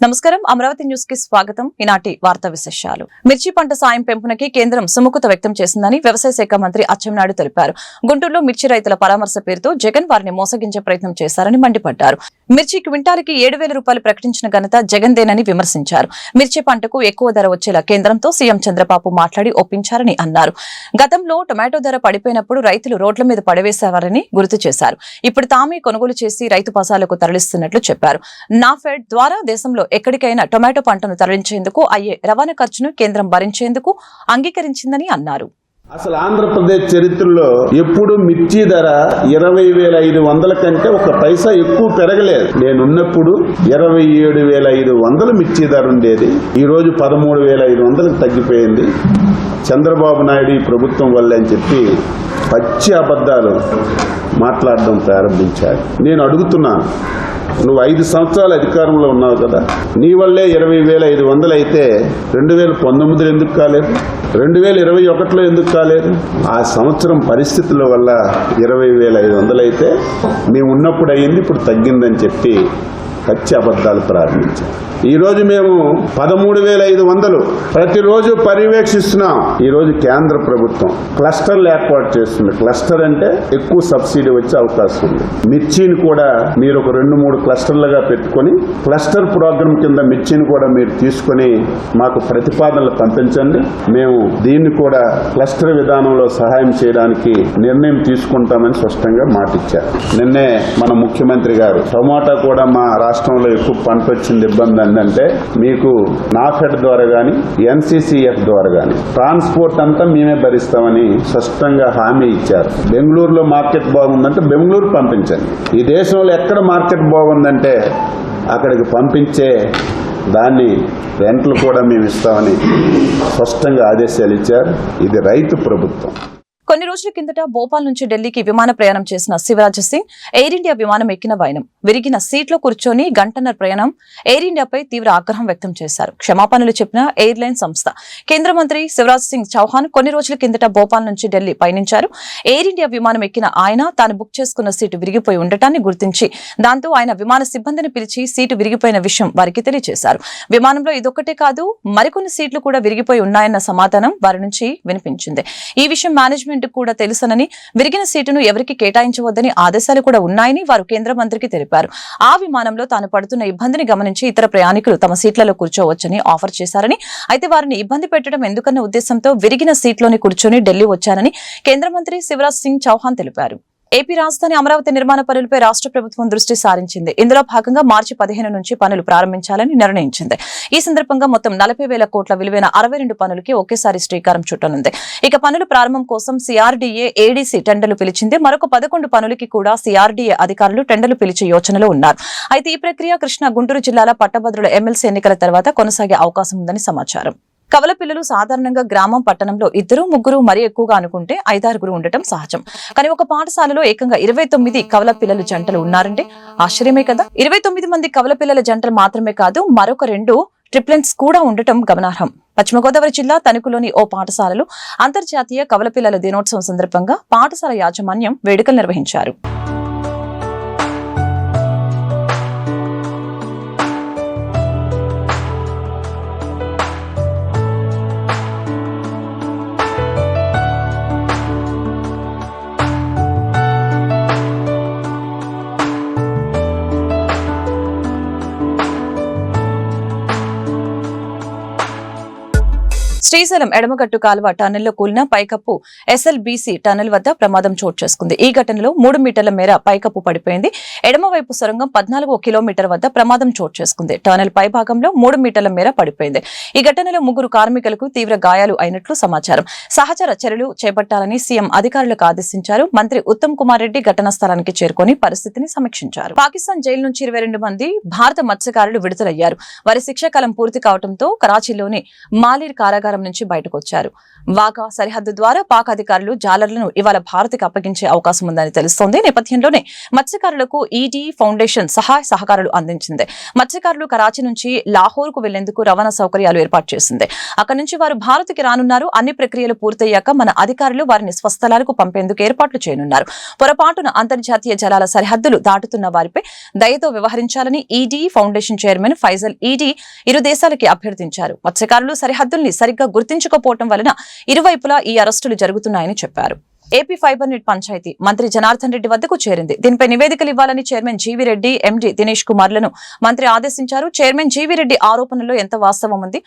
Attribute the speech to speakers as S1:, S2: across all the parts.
S1: నమస్కారం అమరావతి న్యూస్ కి స్వాగతం. ఈనాటి వార్తా విశేషాలు. మిర్చి పంట సాయం పెంపునకి కేంద్రం సుముఖత వ్యక్తం చేసిందని వ్యవసాయ శాఖ మంత్రి అచ్చెన్నాయుడు తెలిపారు. గుంటూరులో మిర్చి రైతుల పరామర్శ పేరుతో జగన్ వారిని మోసగించే ప్రయత్నం చేశారని మండిపడ్డారు. మిర్చి క్వింటాల్కి 7,000 రూపాయలు ప్రకటించిన ఘనత జగన్దేనని విమర్శించారు. మిర్చి పంటకు ఎక్కువ ధర వచ్చేలా కేంద్రంతో సీఎం చంద్రబాబు మాట్లాడి ఒప్పించారని అన్నారు. గతంలో టొమాటో ధర పడిపోయినప్పుడు రైతులు రోడ్ల మీద పడవేసేవారని గుర్తు చేశారు. ఇప్పుడు తామే కొనుగోలు చేసి రైతు బజార్లకు తరలిస్తున్నట్లు చెప్పారు. నాఫెడ్ ద్వారా దేశంలో ఎక్కడికైనా టొమాటో పంటను తరలించేందుకు అయ్యే రవాణా ఖర్చును కేంద్రం భరించేందుకు అంగీకరించిందని అన్నారు.
S2: అసలు ఆంధ్రప్రదేశ్ చరిత్రలో ఎప్పుడు మిర్చి ధర 20,500 కంటే ఒక పైసా ఎక్కువ పెరగలేదు. నేనున్నప్పుడు 27,500 మిర్చి ధర ఉండేది. ఈ రోజు 13,500 తగ్గిపోయింది. చంద్రబాబు నాయుడు ఈ ప్రభుత్వం వల్ల అని చెప్పి పచ్చి అబద్ధాలు మాట్లాడడం ప్రారంభించారు. నేను అడుగుతున్నాను, నువ్వు 5 సంవత్సరాలు అధికారంలో ఉన్నావు కదా, నీ వల్లే 20,500 అయితే 2019 ఎందుకు కాలేదు? 2021లో ఎందుకు కాలేదు? ఆ సంవత్సరం పరిస్థితుల వల్ల 20,500 అయితే మేము ఉన్నప్పుడు అయ్యింది, ఇప్పుడు తగ్గిందని చెప్పి పచ్చి అబద్ధాలు ప్రారంభించారు. ఈరోజు మేము 13,500 ప్రతిరోజు పర్యవేక్షిస్తున్నాం. ఈరోజు కేంద్ర ప్రభుత్వం క్లస్టర్లు ఏర్పాటు చేస్తుంది. క్లస్టర్ అంటే ఎక్కువ సబ్సిడీ వచ్చే అవకాశం ఉంది. మిర్చిని కూడా మీరు ఒక 2-3 క్లస్టర్లుగా పెట్టుకొని క్లస్టర్ ప్రోగ్రాం కింద మిర్చిని కూడా మీరు తీసుకొని మాకు ప్రతిపాదనలు పంపించండి. మేము దీన్ని కూడా క్లస్టర్ విధానంలో సహాయం చేయడానికి నిర్ణయం తీసుకుంటామని స్పష్టంగా మాటిచ్చారు. నిన్నే మన ముఖ్యమంత్రి గారు టమాటా కూడా మా రాష్ట్రంలో ఎక్కువ పంట వచ్చింది, ఇబ్బంది అంటే మీకు నాఫెడ్ ద్వారా కానీ NCCF ద్వారా కానీ ట్రాన్స్పోర్ట్ అంతా మేమే భరిస్తామని స్పష్టంగా హామీ ఇచ్చారు. బెంగళూరులో మార్కెట్ బాగుందంటే బెంగళూరు పంపించండి. ఈ దేశంలో ఎక్కడ మార్కెట్ బాగుందంటే అక్కడికి పంపించే దాన్ని రెంట్లు కూడా మేము ఇస్తామని స్పష్టంగా ఆదేశాలు ఇచ్చారు. ఇది రైతు ప్రభుత్వం.
S1: కొన్ని రోజుల కిందట భోపాల్ నుంచి ఢిల్లీకి విమాన ప్రయాణం చేసిన శివరాజ్ సింగ్ ఎయిర్ ఇండియా విమానం ఎక్కిన వైనం విరిగిన సీట్లో కూర్చొని గంటన్నర ప్రయాణం ఎయిర్ ఇండియాపై తీవ్ర ఆగ్రహం వ్యక్తం చేశారు. క్షమాపణలు చెప్పిన ఎయిర్లైన్ సంస్థ. కేంద్ర మంత్రి శివరాజ్ సింగ్ చౌహాన్ కొన్ని రోజుల కిందట భోపాల్ నుంచి ఢిల్లీ పయనించారు. ఎయిర్ ఇండియా విమానం ఎక్కిన ఆయన తాను బుక్ చేసుకున్న సీటు విరిగిపోయి ఉండటాన్ని గుర్తించి దాంతో ఆయన విమాన సిబ్బందిని పిలిచి సీటు విరిగిపోయిన విషయం వారికి తెలియజేశారు. విమానంలో ఇదొక్కటే కాదు, మరికొన్ని సీట్లు కూడా విరిగిపోయి ఉన్నాయన్న సమాధానం వారి నుంచి వినిపించింది. ఈ విషయం మేనేజ్మెంట్ కూడా తెలుసనని, విరిగిన సీటును ఎవరికి కేటాయించవద్దని ఆదేశాలు కూడా ఉన్నాయని వారు కేంద్ర మంత్రికి తెలిపారు. ఆ విమానంలో తాను పడుతున్న ఇబ్బందిని గమనించి ఇతర ప్రయాణికులు తమ సీట్లలో కూర్చోవచ్చని ఆఫర్ చేశారని, అయితే వారిని ఇబ్బంది పెట్టడం ఎందుకన్న ఉద్దేశంతో విరిగిన సీట్లోని కూర్చొని ఢిల్లీ వచ్చానని కేంద్ర మంత్రి శివరాజ్ సింగ్ చౌహాన్ తెలిపారు. ఏపీ రాజధాని అమరావతి నిర్మాణ పనులపై రాష్ట్ర ప్రభుత్వం దృష్టి సారించింది. ఇందులో భాగంగా మార్చి 15 నుంచి పనులు ప్రారంభించాలని నిర్ణయించింది. ఈ సందర్భంగా మొత్తం 40,000 కోట్ల విలువైన 62 పనులకి ఒకేసారి శ్రీకారం చుట్టనుంది. ఇక పనుల ప్రారంభం కోసం CRDA ADC టెండర్లు పిలిచింది. మరొక 11 పనులకి కూడా CRDA అధికారులు టెండర్లు పిలిచే యోచనలో ఉన్నారు. అయితే ఈ ప్రక్రియ కృష్ణా, గుంటూరు జిల్లాల పట్టభద్రుల ఎమ్మెల్సీ ఎన్నికల తర్వాత కొనసాగే అవకాశం ఉందని సమాచారం. కవల పిల్లలు సాధారణంగా గ్రామం, పట్టణంలో 2-3 మరీ ఎక్కువగా అనుకుంటే 5-6 ఉండటం సహజం. కానీ ఒక పాఠశాలలో ఏకంగా 29 కవల పిల్లల జంటలు ఉన్నారంటే ఆశ్చర్యమే కదా. 29 మంది కవల పిల్లల జంటలు మాత్రమే కాదు, మరొక 2 ట్రిప్లెన్స్ కూడా ఉండటం గమనార్హం. పశ్చిమ గోదావరి జిల్లా తణుకులోని ఓ పాఠశాలలో అంతర్జాతీయ కవల పిల్లల దినోత్సవం సందర్భంగా పాఠశాల యాజమాన్యం వేడుకలు నిర్వహించారు. శ్రీశైలం ఎడమగట్టు కాలువ టన్నెల్లో కూలిన పైకప్పు SLBC టన్నెల్ వద్ద ప్రమాదం చోటు చేసుకుంది. ఈ ఘటనలో 3 మీటర్ల మేర పైకప్పు పడిపోయింది. ఎడమవైపు సొరంగం 14వ కిలోమీటర్ వద్ద ప్రమాదం చోటు చేసుకుంది. టన్నెల్ పై భాగంలో 3 మీటర్ల మేర పడిపోయింది. ఈ ఘటనలో 3 కార్మికులకు తీవ్ర గాయాలు అయినట్లు సమాచారం. సహచర చర్యలు చేపట్టాలని సీఎం అధికారులకు ఆదేశించారు. మంత్రి ఉత్తమ్ కుమార్ రెడ్డి ఘటనా స్థలానికి చేరుకుని పరిస్థితిని సమీక్షించారు. పాకిస్తాన్ జైలు నుంచి 22 మంది భారత మత్స్యకారులు విడుదలయ్యారు. వారి శిక్షాకాలం పూర్తి కావడంతో కరాచీలోని మాలిర్ కారాగారం నుంచి బయటకు వచ్చారు. వాఘా సరిహద్దు ద్వారా పాక్ అధికారులు జాలర్లను ఇవాళ భారత్కి అప్పగించే అవకాశం ఉందని తెలుస్తోంది. నేపథ్యంలోనే మత్స్యకారులకు ఈడీ ఫౌండేషన్ సహాయ సహకారాలు అందించింది. మత్స్యకారులు కరాచీ నుంచి లాహోర్ కు వెళ్లేందుకు రవాణా సౌకర్యాలు ఏర్పాటు చేసింది. అక్కడి నుంచి వారు భారత్కి రానున్నారు. అన్ని ప్రక్రియలు పూర్తయ్యాక మన అధికారులు వారిని స్వస్థలాలకు పంపేందుకు ఏర్పాట్లు చేయనున్నారు. పొరపాటున అంతర్జాతీయ జలాల సరిహద్దులు దాటుతున్న వారిపై దయతో వ్యవహరించాలని ED foundation chairman Faizal ED ఇరు దేశాలకి అభ్యర్థించారు. మత్స్యకారులు సరిహద్దుల్ని సరిగ్గా గుర్తించకపోవడం వలన ఇరువైపులా ఈ అరెస్టులు జరుగుతున్నాయని చెప్పారు. ఏపీ ఫైబర్ నెట్ పంచాయతీ మంత్రి జనార్దన్ రెడ్డి వద్దకు చేరింది. దీనిపై నివేదికలు ఇవ్వాలని చైర్మన్ జీవీ రెడ్డి, ఎండీ దినేష్ కుమార్లను మంత్రి ఆదేశించారు. చైర్మన్ జీవీ రెడ్డి ఆరోపణల్లో ఎంత వాస్తవం ఉంది,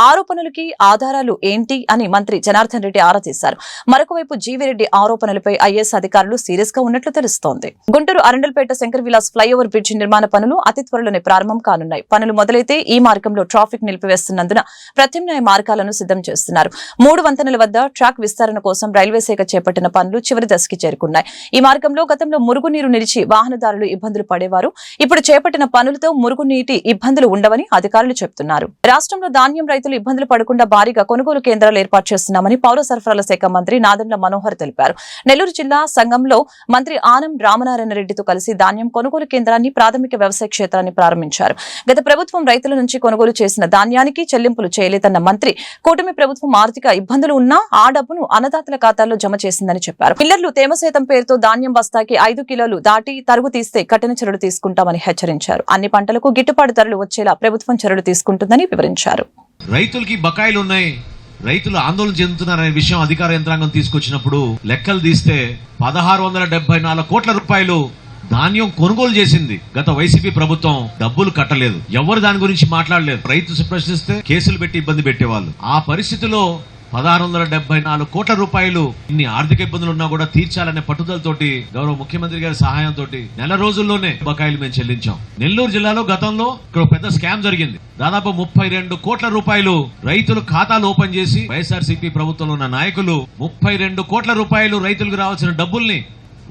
S1: ఆరోపణలకి ఆధారాలు ఏంటి అని మంత్రి జనార్దన్ రెడ్డి ఆరా తీశారు. మరొక వైపు జీవీ రెడ్డి ఆరోపణలపై ఐఏఎస్ అధికారులు సీరియస్ గా ఉన్నట్లు తెలుస్తోంది. గుంటూరు అరండల్పేట శంకర్ విలాస్ ఫ్లైఓవర్ బ్రిడ్జి నిర్మాణ పనులు అతి త్వరలోనే ప్రారంభం కానున్నాయి. పనులు మొదలైతే ఈ మార్గంలో ట్రాఫిక్ నిలిపివేస్తున్నందున ప్రత్యామ్నాయ మార్గాలను సిద్ధం చేస్తున్నారు. 3 వంతెనల వద్ద ట్రాక్ విస్తరణ కోసం రైల్వే శాఖ చేపట్టిన పనులు చివరి దశకి చేరుకున్నాయి. ఈ మార్గంలో గతంలో మురుగునీరు నిలిచి వాహనదారులు ఇబ్బందులు పడేవారు. ఇప్పుడు చేపట్టిన పనులతో మురుగునీటి ఇబ్బందులు ఉండవని అధికారులు చెబుతున్నారు. రాష్ట్రంలో ధాన్యం రైతులు ఇబ్బందులు పడకుండా భారీగా కొనుగోలు కేంద్రాలు ఏర్పాటు చేస్తున్నామని పౌర సరఫరాల శాఖ మంత్రి నాదెండ్ల మనోహర్ తెలిపారు. నెల్లూరు జిల్లా సంఘంలో మంత్రి ఆనం రామనారాయణ రెడ్డితో కలిసి ధాన్యం కొనుగోలు కేంద్రాన్ని, ప్రాథమిక వ్యవసాయ క్షేత్రాన్ని ప్రారంభించారు. గత ప్రభుత్వం రైతుల నుంచి కొనుగోలు చేసిన ధాన్యానికి చెల్లింపులు చేయలేదన్న మంత్రి, కూటమి ప్రభుత్వం ఆర్థిక ఇబ్బందులు ఉన్నా ఆ డబ్బును అన్నదాతల ఖాతాల్లో జమ చేసిందని చెప్పారు. మిల్లర్లు తేమ శాతం పేరుతో ధాన్యం బస్తాకి 5 కిలోలు దాటి తరుగు తీస్తే కఠిన చర్యలు తీసుకుంటామని హెచ్చరించారు. అన్ని పంటలకు గిట్టుబాటు ధరలు వచ్చేలా ప్రభుత్వం చర్యలు తీసుకుంటుందని వివరించారు.
S3: రైతులకి బకాయిలు ఉన్నాయి, రైతులు ఆందోళన చెందుతున్నారనే విషయం అధికార యంత్రాంగం తీసుకొచ్చినప్పుడు లెక్కలు తీస్తే 1674 కోట్ల రూపాయలు ధాన్యం కొనుగోలు చేసింది గత వైసీపీ ప్రభుత్వం. డబ్బులు కట్టలేదు, ఎవరు దాని గురించి మాట్లాడలేదు. రైతు ప్రశ్నిస్తే కేసులు పెట్టి ఇబ్బంది పెట్టేవాళ్ళు. ఆ పరిస్థితిలో 1674 కోట్ల రూపాయలు ఇన్ని ఆర్థిక ఇబ్బందులు ఉన్నా కూడా తీర్చాలనే పట్టుదలతోటి గౌరవ ముఖ్యమంత్రి గారి సహాయంతో నెల రోజుల్లోనే బకాయిలు మేము చెల్లించాం. నెల్లూరు జిల్లాలో గతంలో ఇక్కడ పెద్ద స్కామ్ జరిగింది. దాదాపు 32 కోట్ల రూపాయలు రైతులు ఖాతాలు ఓపెన్ చేసి వైఎస్ఆర్సీపీ ప్రభుత్వంలో ఉన్న నాయకులు 32 కోట్ల రూపాయలు రైతులకు రావాల్సిన డబ్బుల్ని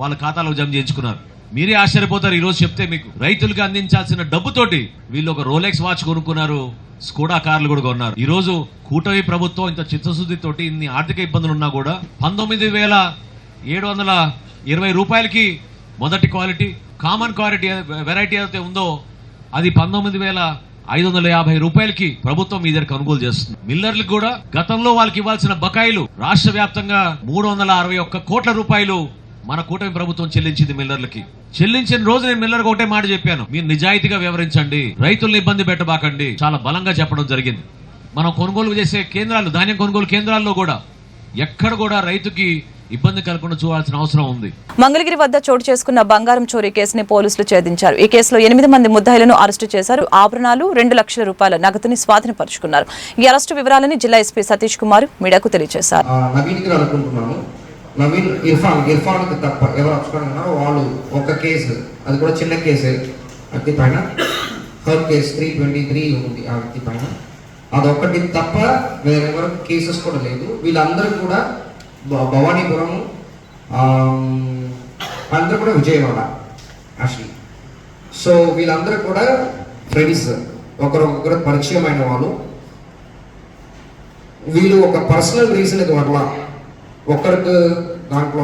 S3: వాళ్ళ ఖాతాలో జమ చేయించుకున్నారు. మీరే ఆశ్చర్యపోతారు ఈ రోజు చెప్తే మీకు. రైతులకు అందించాల్సిన డబ్బుతోటి వీళ్ళు ఒక రోలెక్స్ వాచ్ కొనుక్కున్నారు, స్కోడా కార్లు కూడా కొన్నారు. ఈ రోజు కూటమి ప్రభుత్వం ఇంత చిత్తశుద్ధితోటి ఇన్ని ఆర్థిక ఇబ్బందులు ఉన్నా కూడా 19,720 రూపాయలకి మొదటి క్వాలిటీ, కామన్ క్వాలిటీ వెరైటీ ఏదైతే ఉందో అది 19,550 రూపాయలకి ప్రభుత్వం మీ దగ్గర కొనుగోలు చేస్తుంది. మిల్లర్లకు కూడా గతంలో వాళ్ళకి ఇవ్వాల్సిన బకాయిలు రాష్ట్ర వ్యాప్తంగా 361 కోట్ల రూపాయలు మన కూటమి ప్రభుత్వం చెల్లించింది మిల్లర్లకి. చెల్లించిన రోజు నేను మిల్లర్కి ఒకటే మాట చెప్పాను, మీరు నిజాయితీగా వ్యవహరించండి, రైతుల్ని ఇబ్బంది పెట్టబాకండి. చాలా బలంగా చెప్పడం జరిగింది. మనం కొనుగోలు చేసే కేంద్రాలు, ధాన్యం కొనుగోలు కేంద్రాల్లో కూడా ఎక్కడ కూడా రైతుకి ఇబ్బంది కలగకుండా చూడాల్సిన అవసరం ఉంది.
S1: మంగళగిరి వద్ద చోటు చేసుకున్న బంగారం చోరీ కేసుని పోలీసులు ఛేదించారు. ఈ కేసులో 8 మంది ముద్దాయిలను అరెస్టు చేశారు. ఆభరణాలు, 2 లక్షల రూపాయల నగదుని స్వాధీనపరుచుకున్నారు. ఈ అరెస్టు వివరాలని జిల్లా ఎస్పీ సతీష్ కుమార్ మీడియాకు తెలియజేశారు.
S4: నవీన్ ఇర్ఫాన్కి తప్ప ఎవరు అప్చుకున్నారో వాళ్ళు ఒక కేసు, అది కూడా చిన్న కేసే, వ్యక్తి పైన థర్డ్ కేసు 323 ఉంది ఆ వ్యక్తి పైన. అదొకటి తప్ప వేరెవరు కేసెస్ కూడా లేదు. వీళ్ళందరూ కూడా భవానీపురం, అందరూ కూడా విజయవాడ యాక్చువల్లీ. సో వీళ్ళందరూ కూడా ఫ్రెండ్స్, ఒకరొకరు పరిచయమైన వాళ్ళు. వీళ్ళు ఒక పర్సనల్ రీజన్ వల్ల ఒకరికి దాంట్లో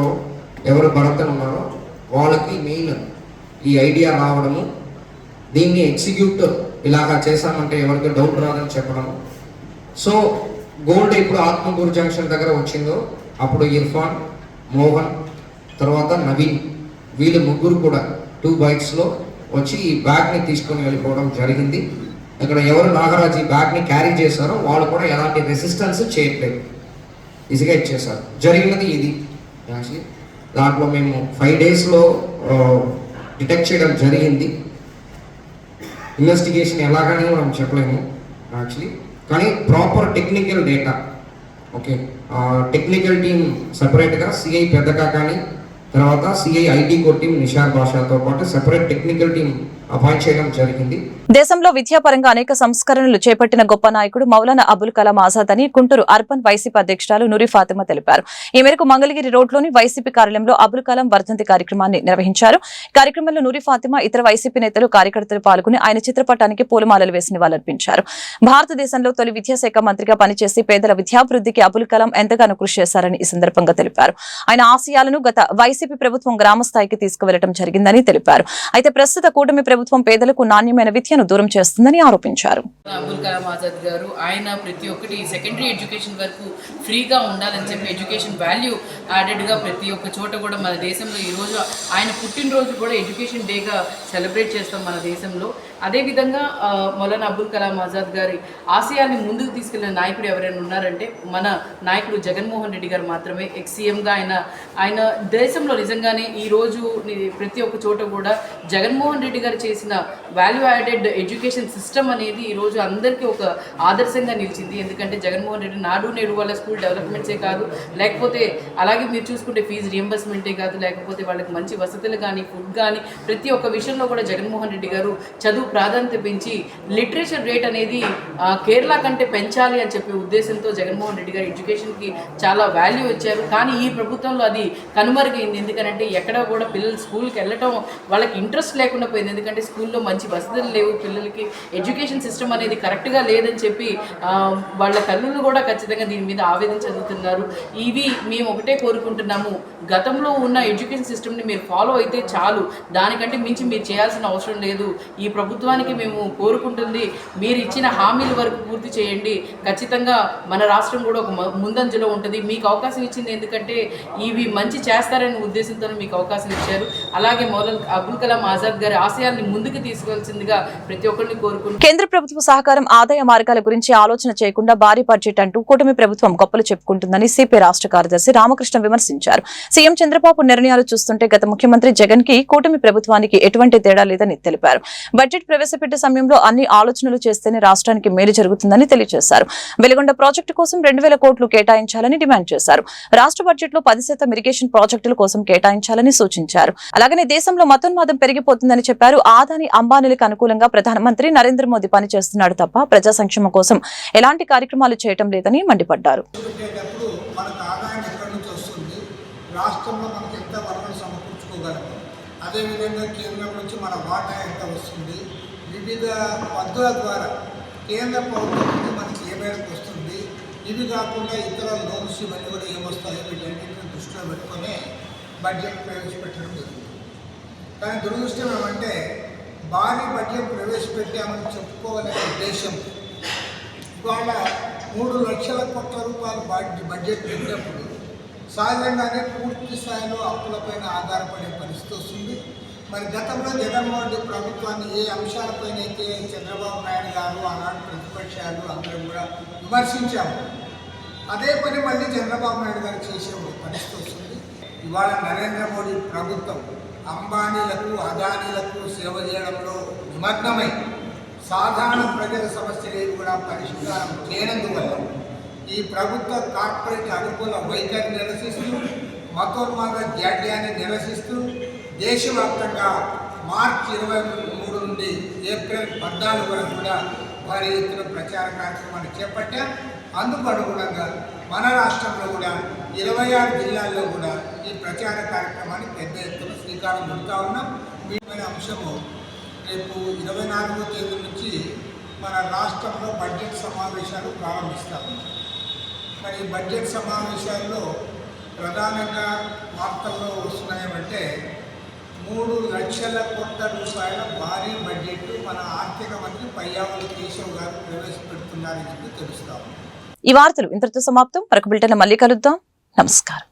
S4: ఎవరు భరతన్ ఉన్నారో వాళ్ళకి మెయిన్ ఈ ఐడియా రావడము, దీన్ని ఎగ్జిక్యూట్ ఇలాగా చేశామంటే ఎవరికి డౌట్ రాదని చెప్పడము. సో గోల్డ్ ఇప్పుడు ఆత్మకూరు జంక్షన్ దగ్గర వచ్చిందో అప్పుడు ఇర్ఫాన్, మోహన్, తర్వాత నవీన్, వీళ్ళు ముగ్గురు కూడా 2 బైక్స్లో వచ్చి ఈ బ్యాగ్ని తీసుకొని వెళ్ళిపోవడం జరిగింది. ఇక్కడ ఎవరు నాగరాజ్ ఈ బ్యాగ్ని క్యారీ చేశారో వాళ్ళు కూడా ఎలాంటి రెసిస్టెన్స్ చేయట్లేదు, ఈజీగా ఇచ్చేసారు. జరిగినది ఇది యాక్చువల్లీ. దాంట్లో మేము 5 డేస్లో డిటెక్ట్ చేయడం జరిగింది. ఇన్వెస్టిగేషన్ ఎలాగని మనం చెప్పలేము యాక్చువల్లీ, కానీ proper technical data, okay, technical team సపరేట్గా సిఐ పెద్దకా కానీ తర్వాత CI IT core team Nishar భాషతో పాటు సెపరేట్ టెక్నికల్ టీమ్ అపాయింట్ చేయడం జరిగింది.
S1: దేశంలో విద్యాపరంగా అనేక సంస్కరణలు చేపట్టిన గొప్ప నాయకుడు మౌలానా అబుల్ కలాం ఆజాద్ అని గుంటూరు అర్బన్ వైసీపీ అధ్యక్షురాలు నూరి ఫాతిమా తెలిపారు. ఈ మేరకు మంగళగిరి రోడ్లోని వైసీపీ కార్యాలయంలో అబుల్ కలాం వర్ధంతి కార్యక్రమాన్ని నిర్వహించారు. కార్యక్రమంలో నూరి ఫాతిమా ఇతర వైసీపీ నేతలు కార్యకర్తలు పాల్గొని ఆయన చిత్రపటానికి పూలమాలలు వేసి నివాళులర్పించారు. భారతదేశంలో తొలి విద్యాశాఖ మంత్రిగా పనిచేసి పేదల విద్యాభివృద్ధికి అబుల్ కలాం ఎంతగానో కృషి చేశారని ఈ సందర్భంగా తెలిపారు. ఆయన ఆశయాలను గత వైసీపీ ప్రభుత్వం గ్రామ స్థాయికి తీసుకువెళ్లడం జరిగిందని తెలిపారు. అయితే ప్రస్తుత కూటమి ప్రభుత్వం పేదలకు నాణ్యమైన విద్యను దూరం చేస్తుందని ఆరోపించారు.
S5: అబుల్ కలాం ఆజాద్ గారు ఆయన ప్రతి ఒక్కటి సెకండరీ ఎడ్యుకేషన్ వరకు ఫ్రీగా ఉండాలని చెప్పి ఎడ్యుకేషన్ వాల్యూ యాడెడ్గా ప్రతి ఒక్క చోట కూడా మన దేశంలో ఈరోజు ఆయన పుట్టినరోజు కూడా ఎడ్యుకేషన్ డేగా సెలబ్రేట్ చేస్తాం మన దేశంలో. అదేవిధంగా మౌలానా అబుల్ కలాం ఆజాద్ గారి ఆశయాల్ని ముందుకు తీసుకెళ్లిన నాయకుడు ఎవరైనా ఉన్నారంటే మన నాయకుడు జగన్మోహన్ రెడ్డి గారు మాత్రమే. ఎక్స్-సీఎంగా ఆయన దేశంలో నిజంగానే ఈరోజు ప్రతి ఒక్క చోట కూడా జగన్మోహన్ రెడ్డి గారు చేసిన వాల్యూ యాడెడ్ ఎడ్యుకేషన్ సిస్టమ్ అనేది ఈరోజు అందరికీ ఒక ఆదర్శంగా నిలిచింది. ఎందుకంటే జగన్మోహన్ రెడ్డి నాడు నేడు వాళ్ళ స్కూల్ డెవలప్మెంట్సే కాదు, లేకపోతే అలాగే మీరు చూసుకుంటే ఫీజు రియంబర్స్మెంటే కాదు, లేకపోతే వాళ్ళకి మంచి వసతులు కానీ ఫుడ్ కానీ ప్రతి ఒక్క విషయంలో కూడా జగన్మోహన్ రెడ్డి గారు చదువు ప్రాధాన్యత పెంచి లిటరేచర్ రేట్ అనేది కేరళ కంటే పెంచాలి అని చెప్పే ఉద్దేశంతో జగన్మోహన్ రెడ్డి గారు ఎడ్యుకేషన్కి చాలా వాల్యూ ఇచ్చారు. కానీ ఈ ప్రభుత్వంలో అది కనుమరుగైంది. ఎందుకంటే ఎక్కడ కూడా పిల్లలు స్కూల్కి వెళ్ళటం వాళ్ళకి ఇంట్రెస్ట్ లేకుండా పోయింది. ఎందుకంటే స్కూల్లో మంచి వసతులు లేవు, పిల్లలకి ఎడ్యుకేషన్ సిస్టమ్ అనేది కరెక్ట్గా లేదని చెప్పి వాళ్ళ తల్లులు కూడా ఖచ్చితంగా దీని మీద ఆవేదన చెందుతున్నారు. ఇవి మేము ఒకటే కోరుకుంటున్నాము, గతంలో ఉన్న ఎడ్యుకేషన్ సిస్టమ్ని మీరు ఫాలో అయితే చాలు, దానికంటే మించి మీరు చేయాల్సిన అవసరం లేదు. ఈ ప్రభుత్వానికి మేము కోరుకుంటుంది మీరు ఇచ్చిన హామీల వరకు పూర్తి చేయండి. ఖచ్చితంగా మన రాష్ట్రం కూడా ఒక ముందంజలో ఉంటుంది. మీకు అవకాశం ఇచ్చింది ఎందుకంటే ఇవి మంచి చేస్తారనే ఉద్దేశంతో మీకు అవకాశం ఇచ్చారు. అలాగే మౌలానా అబుల్ కలాం ఆజాద్ గారి ఆశయాల్ని ముందుకు తీసుకెళ్లాల్సిందిగా ప్రతి ఒక్కరిని కోరుకుంటున్నాను.
S1: కేంద్ర ప్రభుత్వ సహకారం ఆదాయ మార్గాల గురించి ఆలోచన చేయకుండా భారీ బడ్జెట్ అంటూ కూటమి ప్రభుత్వం గొప్పలు చెప్పుకుంటుందని సిపి రాష్ట్ర కార్యదర్శి రామకృష్ణ విమర్శించారు. సీఎం చంద్రబాబు నిర్ణయాలు చూస్తుంటే గత ముఖ్యమంత్రి జగన్ కి కూటమి ప్రభుత్వానికి ఎటువంటి తేడా లేదని తెలిపారు. బడ్జెట్ ప్రవేశపెట్టే సమయంలో అన్ని ఆలోచనలు చేస్తేనే రాష్ట్రానికి మేలు జరుగుతుందని తెలియజేశారు. వెలిగొండ ప్రాజెక్టు కోసం 2000 కోట్లు కేటాయించాలని డిమాండ్ చేశారు. రాష్ట్ర బడ్జెట్ లో 10% ఇరిగేషన్ ప్రాజెక్టుల కోసం కేటాయించాలని సూచించారు. అలాగనే దేశంలో మతోన్మాదం పెరిగిపోతుందని చెప్పారు. ఆదాని అంబానీలకు అనుకూలంగా ప్రధానమంత్రి నరేంద్ర మోదీ పనిచేస్తున్నాడు తప్ప ప్రజా సంక్షేమం కోసం ఎలాంటి కార్యక్రమాలు చేయటం లేదని మండిపడ్డారు.
S6: రాష్ట్రంలో మనకి ఎంత వనరులు సమకూర్చుకోగలము, అదేవిధంగా కేంద్రం నుంచి మన వాటా ఎంత వస్తుంది, వివిధ పద్ధతుల ద్వారా కేంద్ర ప్రభుత్వం నుంచి మనకి ఏ మేరకు వస్తుంది, ఇవి కాకుండా ఇతర లోన్స్ ఇవన్నీ కూడా ఏమొస్తాయో వీటన్నింటిని దృష్టిలో పెట్టుకొని బడ్జెట్ ప్రవేశపెట్టడం జరుగుతుంది. కానీ దురదృష్టం ఏమంటే భారీ బడ్జెట్ ప్రవేశపెట్టామని చెప్పుకోవాలనే ఉద్దేశం ఇవాళ 3 లక్షల కోట్ల రూపాయల బడ్జెట్ పెట్టినప్పుడు సహజంగానే పూర్తి స్థాయిలో అప్పులపైన ఆధారపడే పరిస్థితి వస్తుంది. మరి గతంలో జగన్మోహన్ రెడ్డి ప్రభుత్వాన్ని ఏ అంశాలపైన అయితే చంద్రబాబు నాయుడు గారు ఆనాడు ప్రతిపక్షాలు అందరూ కూడా విమర్శించాము, అదే పని మళ్ళీ చంద్రబాబు నాయుడు గారు చేసే పరిస్థితి వస్తుంది. ఇవాళ నరేంద్ర మోడీ ప్రభుత్వం అంబానీలకు అదానీలకు సేవ చేయడంలో నిమగ్నమై సాధారణ ప్రజల సమస్యలు కూడా పరిష్కారం చేయనందువల్ల ఈ ప్రభుత్వ కార్పొరేట్ అనుకూల వైఖరి నిరసిస్తూ మతోన్మాద జాడ్యాన్ని నిరసిస్తూ దేశవ్యాప్తంగా మార్చి 23 నుండి ఏప్రిల్ 14 వరకు కూడా భారీ ఎత్తున ప్రచార కార్యక్రమాన్ని చేపట్టాం. అందుకు అనుగుణంగా మన రాష్ట్రంలో కూడా 26 జిల్లాల్లో కూడా ఈ ప్రచార కార్యక్రమాన్ని పెద్ద ఎత్తున శ్రీకారం చుడతా ఉన్నాం. వీటి అంశము రేపు 24వ తేదీ నుంచి మన రాష్ట్రంలో బడ్జెట్ సమావేశాలు ప్రారంభిస్తాము. మరి బడ్జెట్ సమావేశాల్లో ప్రధానంగా వార్తల్లో వస్తున్నాయేమంటే 3 లక్షల కోట్ల రూపాయల భారీ బడ్జెట్ మన ఆర్థిక మంత్రి పయ్యావుల కేశవ్ గారు ప్రవేశపెడుతున్నారని చెప్పి తెలుస్తాము.
S1: ఈ వార్తలు ఇంతటితో సమాప్తం. మరొక బులెటిన్లో మళ్ళీ కలుద్దాం. నమస్కారం.